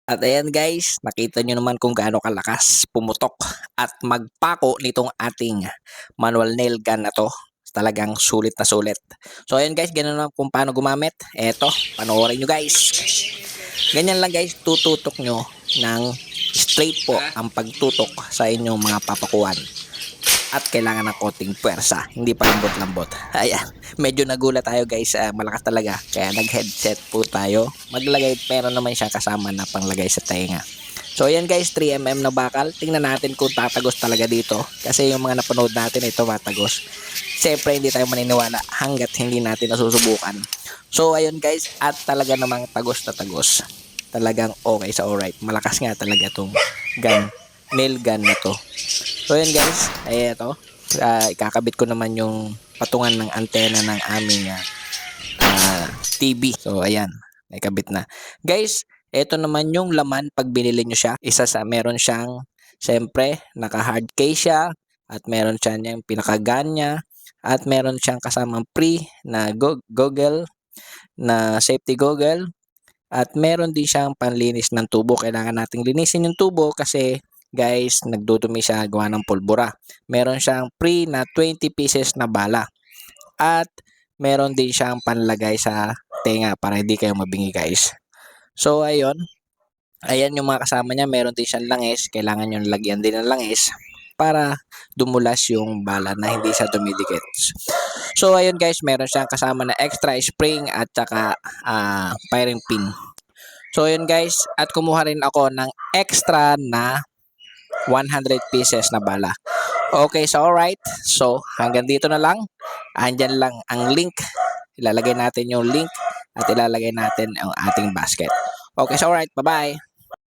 At ayan guys, nakita nyo naman kung gaano kalakas pumutok at magpako nitong ating manual nail gun na 'to. Talagang sulit na sulit. So ayan guys, ganun lang kung paano gumamit. Eto, panoorin nyo guys. Ganyan lang guys, tututok nyo ng straight po ang pagtutok sa inyong mga papakuan. At kailangan ng konting puwersa, hindi pa lambot-lambot. Ayan, medyo nagulat tayo guys, malakas talaga. Kaya nag-headset po tayo. Meron naman siyang kasama na panglagay sa tenga. So ayan guys, 3mm na bakal. Tingnan natin kung tatagos talaga dito. Kasi yung mga napanood natin, ito matagos. Siyempre hindi tayo maniniwala hanggat hindi natin nasusubukan. So ayun guys, at talaga namang tagos na tagos. Talagang okay sa alright. Malakas nga talaga itong nail gun na to. So yun guys, ay ito, ikakabit ko naman yung patungan ng antena ng aming TV. So ayan, nakabit na. Guys, ito naman yung laman pag binili nyo siya. Meron siyang, siyempre, naka-hard case siya, at meron siya yung pinaka-gun niya, at meron siyang kasamang free na goggle, na safety goggle, at meron din siyang panlinis ng tubo. Kailangan nating linisin yung tubo kasi guys, nagdudumi siya gawa ng pulbura. Meron siyang free na 20 pieces na bala. At meron din siyang panlagay sa tenga para hindi kayo mabingi guys. So ayun, ayan yung mga kasama niya. Meron din siyang langis. Kailangan yung lagyan din ng langis para dumulas yung bala na hindi siya dumidikit. So ayun guys, meron siyang kasama na extra spring at saka firing pin. So ayun guys, at kumuha rin ako ng extra na 100 pieces na bala. Okay, so alright. So hanggang dito na lang. Andyan lang ang link. Ilalagay natin yung link at ilalagay natin ang ating basket. Okay, so alright. Bye-bye.